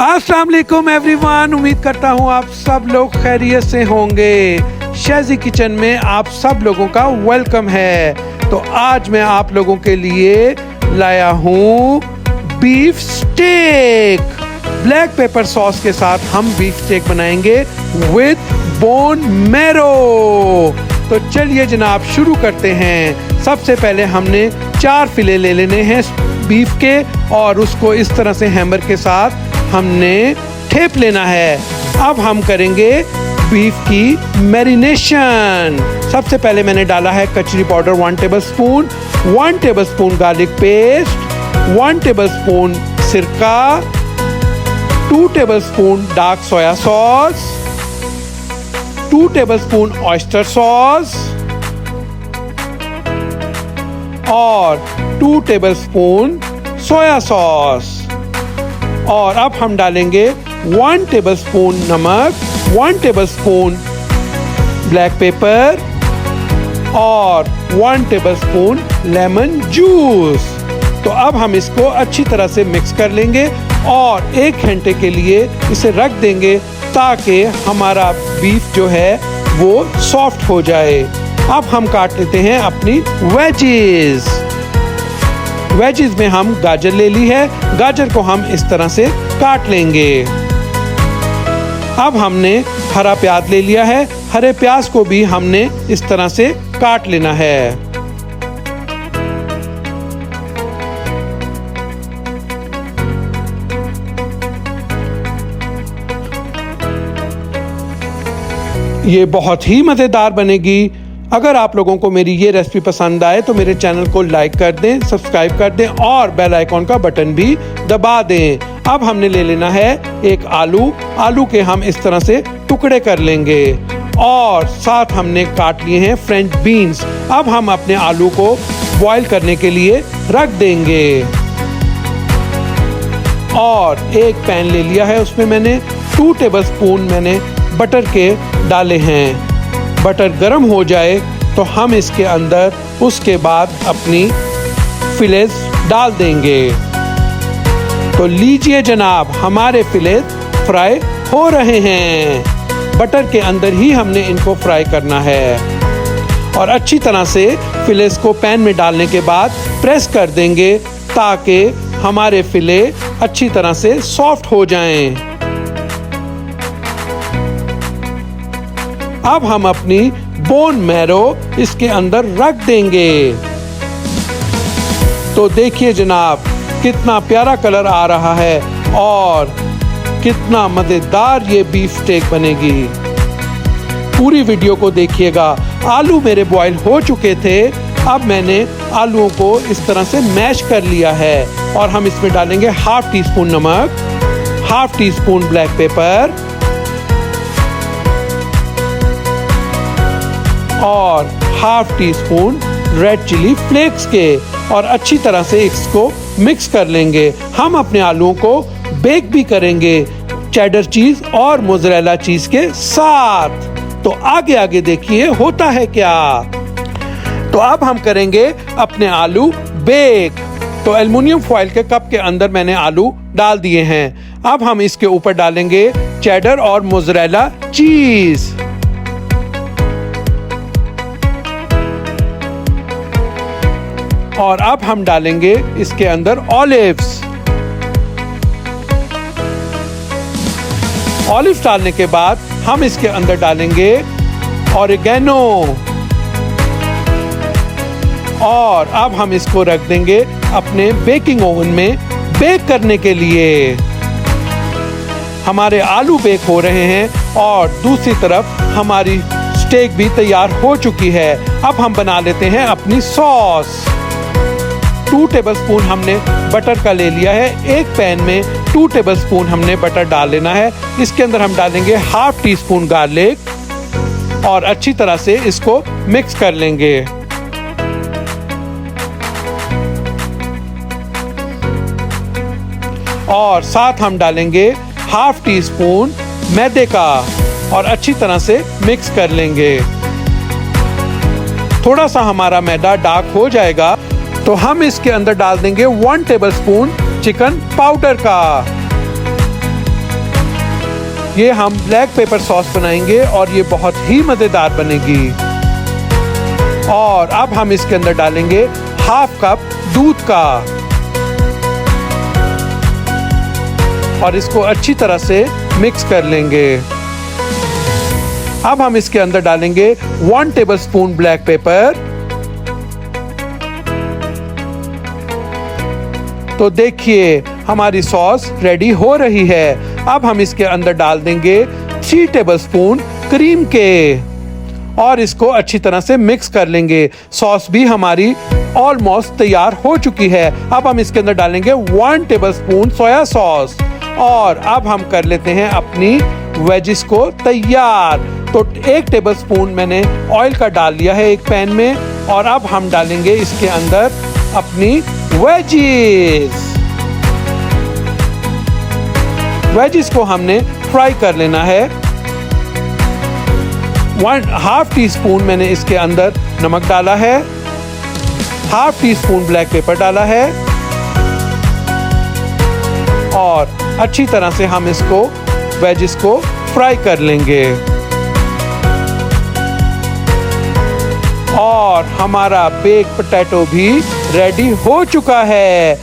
अस्सलाम वालेकुम एवरीवन, उम्मीद करता हूँ आप सब लोग खैरियत से होंगे। शेज़ी किचन में आप सब लोगों का वेलकम है। तो आज मैं आप लोगों के लिए लाया हूँ beef steak. Black pepper sauce के साथ हम बीफ स्टेक बनाएंगे विद बोन मैरो। तो चलिए जनाब शुरू करते हैं। सबसे पहले हमने 4 फिले ले लेने हैं बीफ के और उसको इस तरह से हैमर के साथ हमने ठेप लेना है। अब हम करेंगे बीफ की मैरिनेशन। सबसे पहले मैंने डाला है कचरी powder 1 tablespoon, 1 tablespoon garlic paste, 1 tablespoon सिरका, 2 tablespoon dark soya sauce, 2 tablespoon oyster sauce और 2 टेबलस्पून सोया सॉस। और अब हम डालेंगे 1 टेबलस्पून नमक, 1 टेबलस्पून ब्लैक पेपर और 1 टेबलस्पून लेमन जूस। तो अब हम इसको अच्छी तरह से मिक्स कर लेंगे और 1 घंटे के लिए इसे रख देंगे ताकि हमारा बीफ जो है वो सॉफ्ट हो जाए। अब हम काट लेते हैं अपनी वेजीज। वेजीज में हम गाजर ले ली है, गाजर को हम इस तरह से काट लेंगे। अब हमने हरा प्याज ले लिया है, हरे प्याज को भी हमने इस तरह से काट लेना है। ये बहुत ही मजेदार बनेगी। अगर आप लोगों को मेरी ये रेसिपी पसंद आए तो मेरे चैनल को लाइक कर दें, सब्सक्राइब कर दें और बेल आइकॉन का बटन भी दबा दें। अब हमने ले लेना है एक आलू के हम इस तरह से टुकड़े कर लेंगे और साथ हमने काट लिए हैं फ्रेंच बीन्स। अब हम अपने आलू को बॉईल करने के लिए रख देंगे और एक पैन ले लिया है, उसमें मैंने 2 टेबलस्पून मैंने बटर के डाले हैं। बटर गर्म हो जाए तो हम इसके अंदर उसके बाद अपनी फिलेस डाल देंगे। तो लीजिए जनाब, हमारे फिलेस फ्राई हो रहे हैं। बटर के अंदर ही हमने इनको फ्राई करना है और अच्छी तरह से फिलेस को पैन में डालने के बाद प्रेस कर देंगे ताकि हमारे फिले अच्छी तरह से सॉफ्ट हो जाएं। अब हम अपनी बोन मैरो इसके अंदर रख देंगे। तो देखिए जनाब, कितना प्यारा कलर आ रहा है और कितना मजेदार ये बीफ स्टेक बनेगी। पूरी वीडियो को देखिएगा। आलू मेरे बॉईल हो चुके थे। अब मैंने आलूओं को इस तरह से मैश कर लिया है और हम इसमें डालेंगे 1/2 टीस्पून नमक, 1/2 टीस्पून ब्लैक पेपर और 1/2 टीस्पून रेड चिली फ्लेक्स के और अच्छी तरह से इसको मिक्स कर लेंगे। हम अपने आलूओं को बेक भी करेंगे चेडर चीज और मोज़रेला चीज के साथ। तो आगे आगे देखिए होता है क्या। तो अब हम करेंगे अपने आलू बेक। तो एल्युमिनियम फॉइल के कप के अंदर मैंने आलू डाल दिए हैं। अब हम इसके ऊपर डालेंगे चेडर और मोज़रेला चीज और अब हम डालेंगे इसके अंदर ऑलिव्स। ऑलिव्स डालने के बाद हम इसके अंदर डालेंगे ऑरिगेनो और अब हम इसको रख देंगे अपने बेकिंग ओवन में बेक करने के लिए। हमारे आलू बेक हो रहे हैं और दूसरी तरफ हमारी स्टेक भी तैयार हो चुकी है। अब हम बना लेते हैं अपनी सॉस। 2 टेबलस्पून हमने बटर का ले लिया है। एक पैन में 2 टेबलस्पून हमने बटर डाल लेना है। इसके अंदर हम डालेंगे 1/2 टीस्पून गार्लिक और अच्छी तरह से इसको मिक्स कर लेंगे। और साथ हम डालेंगे 1/2 टीस्पून मैदे का और अच्छी तरह से मिक्स कर लेंगे। थोड़ा सा हमारा मैदा डार्क हो जाएगा तो हम इसके अंदर डाल देंगे 1 टेबलस्पून चिकन पाउडर का ये हम ब्लैक पेपर सॉस बनाएंगे और ये बहुत ही मज़ेदार बनेगी। और अब हम इसके अंदर डालेंगे हाफ कप दूध का और इसको अच्छी तरह से मिक्स कर लेंगे। अब हम इसके अंदर डालेंगे 1 टेबलस्पून ब्लैक पेपर। तो देखिए हमारी सॉस रेडी हो रही है। अब हम इसके अंदर डाल देंगे 3 टेबलस्पून क्रीम के और इसको अच्छी तरह से मिक्स कर लेंगे। सॉस भी हमारी ऑलमोस्ट तैयार हो चुकी है। अब हम इसके अंदर डालेंगे 1 टेबलस्पून सोया सॉस और अब हम कर लेते हैं अपनी वेजिस को तैयार। तो 1 टेबलस्पून मैंने ऑयल का डाल लिया है एक पैन में और अब हम डालेंगे इसके अंदर अपनी वेजिस को हमने फ्राई कर लेना है। 1/2 टीस्पून मैंने इसके अंदर नमक डाला है, 1/2 टीस्पून ब्लैक पेपर डाला है और अच्छी तरह से हम इसको वेजिस को फ्राई कर लेंगे। और हमारा बेक पोटैटो भी रेडी हो चुका है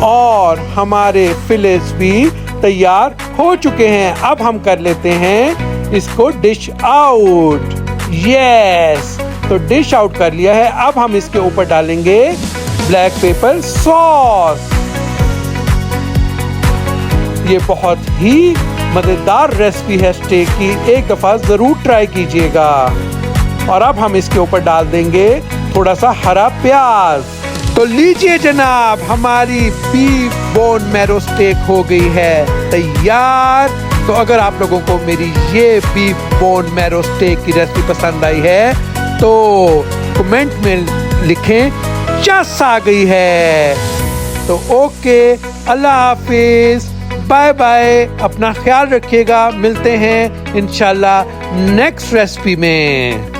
और हमारे फिलेट्स भी तैयार हो चुके हैं। अब हम कर लेते हैं इसको डिश आउट। यस, तो डिश आउट कर लिया है। अब हम इसके ऊपर डालेंगे ब्लैक पेपर सॉस। ये बहुत ही मजेदार रेसिपी है स्टेक की, एक दफा जरूर ट्राई कीजिएगा। और अब हम इसके ऊपर डाल देंगे थोड़ा सा हरा प्याज। तो लीजिए जनाब, हमारी बीफ बोन मैरो स्टेक हो गई है तैयार। तो अगर आप लोगों को मेरी ये बीफ बोन मैरो स्टेक की रेसिपी पसंद आई है तो कमेंट में लिखें चस आ गई है। तो ओके, अल्लाह हाफिज, बाय बाय, अपना ख्याल रखिएगा। मिलते हैं इंशाल्लाह नेक्स्ट रेसिपी में।